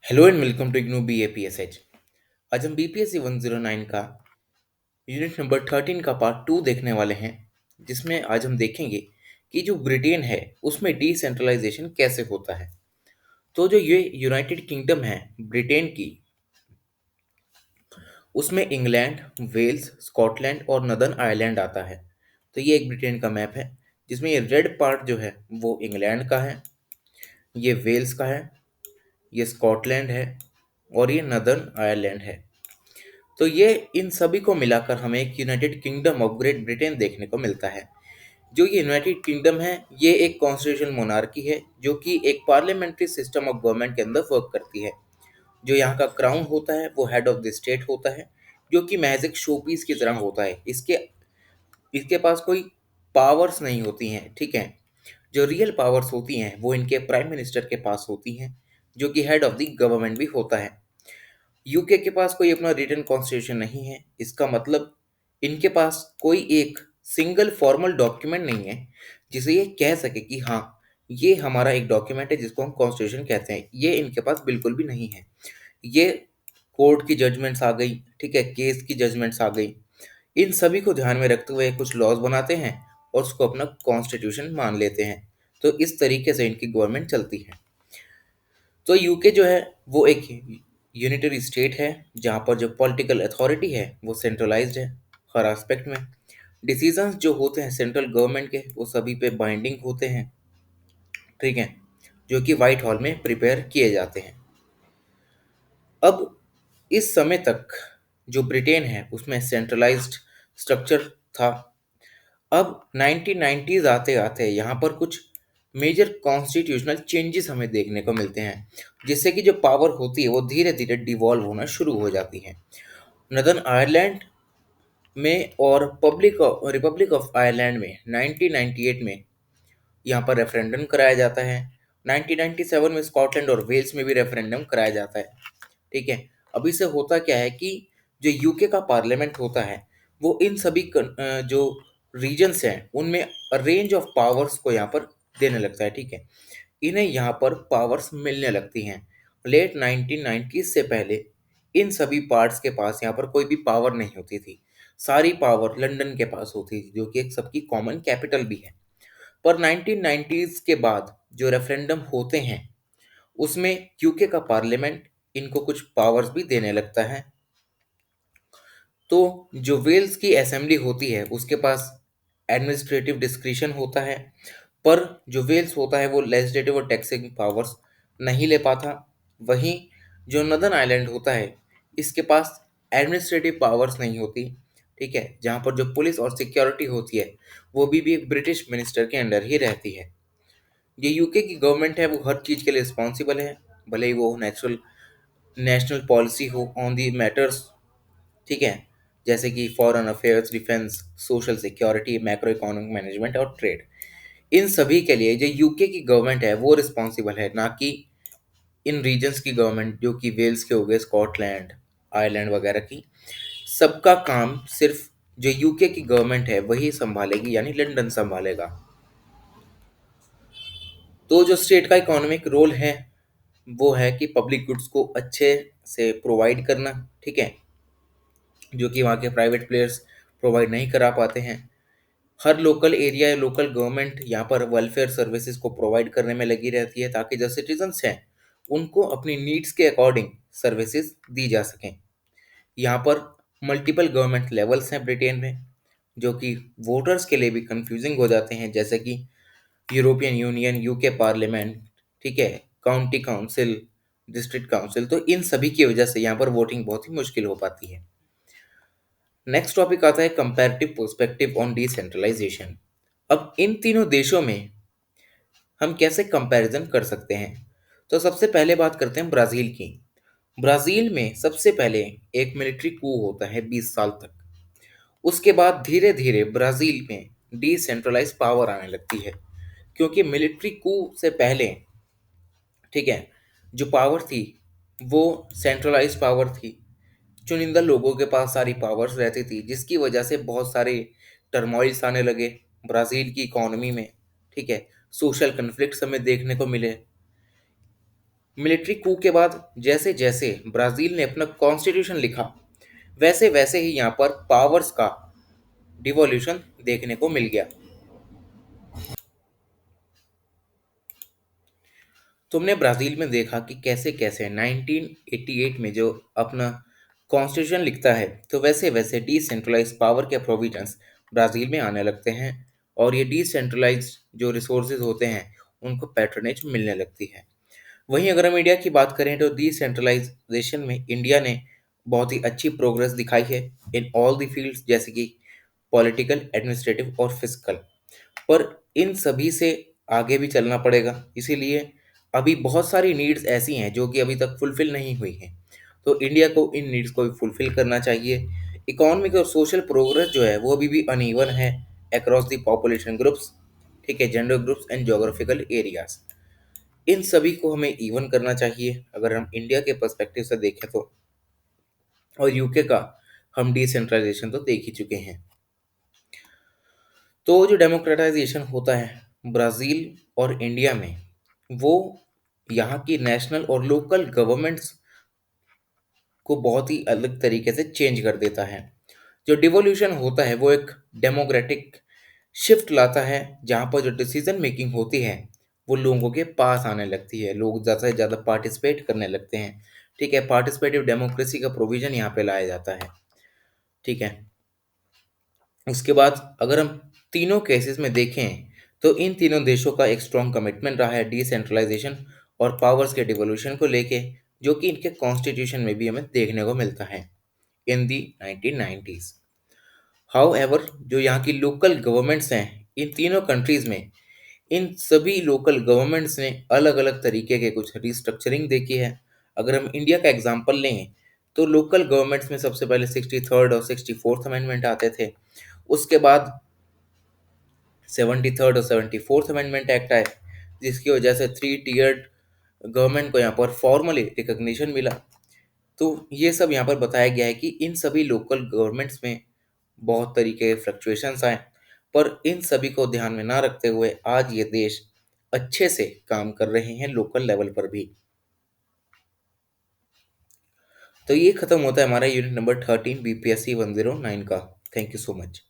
Hello and welcome to IGNOU BAPSH। आज हम BPSC 109 का यूनिट नंबर 13 का पार्ट 2 देखने वाले हैं, जिसमें आज हम देखेंगे कि जो ब्रिटेन है उसमें डिसेंट्रलाइजेशन कैसे होता है। तो जो ये यूनाइटेड किंगडम है ब्रिटेन की, उसमें इंग्लैंड, वेल्स, स्कॉटलैंड और नदर्न आयरलैंड आता है। तो ये एक ब्रिटेन का मैप है, जिसमें ये रेड पार्ट जो है वो इंग्लैंड का है, ये वेल्स का है, ये स्कॉटलैंड है और ये नदर्न आयरलैंड है। तो ये इन सभी को मिलाकर हमें एक United kingdom of great Britain देखने को मिलता है। जो ये यूनाइटेड किंगडम है, ये एक कॉन्स्टिट्यूशनल मोनार्की है जो कि एक पार्लियामेंट्री सिस्टम ऑफ गवर्नमेंट के अंदर वर्क करती है। जो यहाँ का क्राउन होता है वो हेड ऑफ द स्टेट होता है, जो कि महज एक शोपीस की तरह होता है। इसके इसके पास कोई पावर्स नहीं होती हैं, ठीक है। जो रियल पावर्स होती हैं वो इनके प्राइम मिनिस्टर के पास होती हैं, जो कि हेड ऑफ द गवर्नमेंट भी होता है। यूके के पास कोई अपना रिटन कॉन्स्टिट्यूशन नहीं है। इसका मतलब इनके पास कोई एक सिंगल फॉर्मल डॉक्यूमेंट नहीं है जिसे ये कह सके कि हाँ, ये हमारा एक डॉक्यूमेंट है जिसको हम कॉन्स्टिट्यूशन कहते हैं। ये इनके पास बिल्कुल भी नहीं है। ये कोर्ट की जजमेंट्स आ गई, ठीक है, केस की जजमेंट्स आ गई, इन सभी को ध्यान में रखते हुए कुछ लॉज बनाते हैं और उसको अपना कॉन्स्टिट्यूशन मान लेते हैं। तो इस तरीके से इनकी गवर्नमेंट चलती है। तो यूके जो है वो एक यूनिटरी स्टेट है, जहाँ पर जो पॉलिटिकल अथॉरिटी है वो सेंट्रलाइज्ड है हर एस्पेक्ट में। डिसीजंस जो होते हैं सेंट्रल गवर्नमेंट के वो सभी पे बाइंडिंग होते हैं, ठीक है, जो कि व्हाइट हॉल में प्रिपेयर किए जाते हैं। अब इस समय तक जो ब्रिटेन है उसमें सेंट्रलाइज्ड स्ट्रक्चर था। अब 1990s आते आते यहाँ पर कुछ मेजर कॉन्स्टिट्यूशनल चेंजेस हमें देखने को मिलते हैं, जिससे कि जो पावर होती है वो धीरे धीरे डिवॉल्व होना शुरू हो जाती है। नदर्न आयरलैंड में और पब्लिक रिपब्लिक ऑफ आयरलैंड में 1998 में यहाँ पर रेफरेंडम कराया जाता है। 1997 में स्कॉटलैंड और वेल्स में भी रेफरेंडम कराया जाता है, ठीक है। अभी से होता क्या है कि जो यूके का पार्लियामेंट होता है वो इन सभी जो रीजन्स हैं उनमें रेंज ऑफ पावर्स को यहाँ पर देने लगता है, ठीक है। इन्हें यहाँ पर पावर्स मिलने लगती हैं। लेट 1990s से पहले इन सभी पार्ट्स के पास यहाँ पर कोई भी पावर नहीं होती थी। सारी पावर लंदन के पास होती थी, जो कि एक सबकी कॉमन कैपिटल भी है। पर 1990s के बाद जो रेफरेंडम होते हैं उसमें यूके का पार्लियामेंट इनको कुछ पावर्स भी देने लगता है। तो जो वेल्स की असेंबली होती है उसके पास एडमिनिस्ट्रेटिव डिस्क्रिशन होता है, पर जो वेल्स होता है वो लेजिस्लेटिव और टैक्सिंग पावर्स नहीं ले पाता। वहीं जो नदर्न आइलैंड होता है इसके पास एडमिनिस्ट्रेटिव पावर्स नहीं होती, ठीक है। जहाँ पर जो पुलिस और सिक्योरिटी होती है वो भी एक ब्रिटिश मिनिस्टर के अंडर ही रहती है। ये यूके की गवर्नमेंट है वो हर चीज़ के लिए रिस्पॉन्सिबल है, भले ही वो नेशनल पॉलिसी हो ऑन दी मैटर्स, ठीक है, जैसे कि foreign affairs, defence, social security, macro economic management और ट्रेड। इन सभी के लिए जो यूके की गवर्नमेंट है वो रिस्पॉन्सिबल है, ना कि इन रीजन्स की गवर्नमेंट जो कि वेल्स के हो गए, स्कॉटलैंड, आयरलैंड वगैरह की। सबका काम सिर्फ जो यूके की गवर्नमेंट है वही संभालेगी, यानी लंदन संभालेगा। तो जो स्टेट का इकोनॉमिक रोल है वो है कि पब्लिक गुड्स को अच्छे से प्रोवाइड करना, ठीक है, जो कि वहाँ के प्राइवेट प्लेयर्स प्रोवाइड नहीं करा पाते हैं। हर लोकल एरिया या लोकल गवर्नमेंट यहाँ पर वेलफेयर सर्विसेज को प्रोवाइड करने में लगी रहती है, ताकि जो सिटीजन्स हैं उनको अपनी नीड्स के अकॉर्डिंग सर्विसेज दी जा सकें। यहाँ पर मल्टीपल गवर्नमेंट लेवल्स हैं ब्रिटेन में, जो कि वोटर्स के लिए भी कंफ्यूजिंग हो जाते हैं, जैसे कि यूरोपियन यूनियन, यूके पार्लियामेंट, ठीक है, काउंटी काउंसिल, डिस्ट्रिक्ट काउंसिल। तो इन सभी की वजह से यहाँ पर वोटिंग बहुत ही मुश्किल हो पाती है। नेक्स्ट टॉपिक आता है कंपैरेटिव पर्सपेक्टिव ऑन डिसेंट्रलाइजेशन। अब इन तीनों देशों में हम कैसे कंपैरिजन कर सकते हैं। तो सबसे पहले बात करते हैं ब्राज़ील की। ब्राज़ील में सबसे पहले एक मिलिट्री कू होता है 20 साल तक। उसके बाद धीरे धीरे ब्राज़ील में डिसेंट्रलाइज पावर आने लगती है, क्योंकि मिलिट्री कू से पहले, ठीक है, जो पावर थी वो सेंट्रलाइज पावर थी। चुनिंदा लोगों के पास सारी पावर्स रहती थी, जिसकी वजह से बहुत सारे टर्मोइल्स आने लगे ब्राज़ील की इकोनॉमी में, ठीक है। सोशल कन्फ्लिक्ट्स हमें देखने को मिले। मिलिट्री कू के बाद जैसे जैसे ब्राजील ने अपना कॉन्स्टिट्यूशन लिखा, वैसे वैसे ही यहाँ पर पावर्स का डिवोल्यूशन देखने को मिल गया। तुमने ब्राजील में देखा कि कैसे कैसे 1988 में जो अपना कॉन्स्टिट्यूशन लिखता है, तो वैसे वैसे डिसेंट्रलाइज पावर के प्रोविजंस ब्राजील में आने लगते हैं, और ये डिसेंट्रलाइज जो रिसोर्सेज होते हैं उनको पैट्रनेज मिलने लगती है। वहीं अगर हम इंडिया की बात करें तो डिसेंट्रलाइजेशन में इंडिया ने बहुत ही अच्छी प्रोग्रेस दिखाई है इन ऑल द फील्ड्स, जैसे कि पॉलिटिकल, एडमिनिस्ट्रेटिव और फिजिकल। पर इन सभी से आगे भी चलना पड़ेगा, इसीलिए अभी बहुत सारी नीड्स ऐसी हैं जो कि अभी तक फुलफिल नहीं हुई हैं। तो इंडिया को इन नीड्स को भी फुलफिल करना चाहिए। इकोनॉमिक और सोशल प्रोग्रेस जो है वो अभी भी अनइवन है अक्रॉस द पॉपुलेशन ग्रुप्स, ठीक है, gender groups and geographical areas. इन सभी को हमें इवन करना चाहिए अगर हम इंडिया के पर्सपेक्टिव से देखें तो। और यूके का हम डिसेंट्रलाइजेशन तो देख ही चुके हैं। तो जो डेमोक्रेटाइजेशन होता है ब्राज़ील और इंडिया में, वो यहाँ की नेशनल और लोकल गवर्नमेंट्स को बहुत ही अलग तरीके से चेंज कर देता है। जो डिवोल्यूशन होता है वो एक डेमोक्रेटिक शिफ्ट लाता है, जहाँ पर जो डिसीजन मेकिंग होती है वो लोगों के पास आने लगती है, लोग ज़्यादा से ज़्यादा पार्टिसिपेट करने लगते हैं। ठीक है, पार्टिसिपेटिव डेमोक्रेसी का प्रोविजन यहाँ पे लाया जाता है। ठीक है, उसके बाद अगर हम तीनों केसेस में देखें तो इन तीनों देशों का एक स्ट्रॉन्ग कमिटमेंट रहा है डिसेंट्रलाइजेशन और पावर्स के डिवोल्यूशन को लेके, जो कि इनके कॉन्स्टिट्यूशन में भी हमें देखने को मिलता है इन दी 1990s। हाउएवर जो यहाँ की लोकल गवर्नमेंट्स हैं इन तीनों कंट्रीज में, इन सभी लोकल गवर्नमेंट्स ने अलग अलग तरीके के कुछ रिस्ट्रक्चरिंग देखी है। अगर हम इंडिया का एग्जांपल लें तो लोकल गवर्नमेंट्स में सबसे पहले 63rd और 64th अमेंडमेंट आते थे। उसके बाद 73rd और 74th अमेंडमेंट एक्ट आए, जिसकी वजह से 3 टीयर्ड गवर्नमेंट को यहाँ पर फॉर्मली रिकग्निशन मिला। तो ये सब यहाँ पर बताया गया है कि इन सभी लोकल गवर्नमेंट्स में बहुत तरीके के फ्लक्चुएशंस आए, पर इन सभी को ध्यान में ना रखते हुए आज ये देश अच्छे से काम कर रहे हैं लोकल लेवल पर भी। तो ये खत्म होता है हमारा यूनिट नंबर 13 बीपीएससी 109 का। Thank you so much.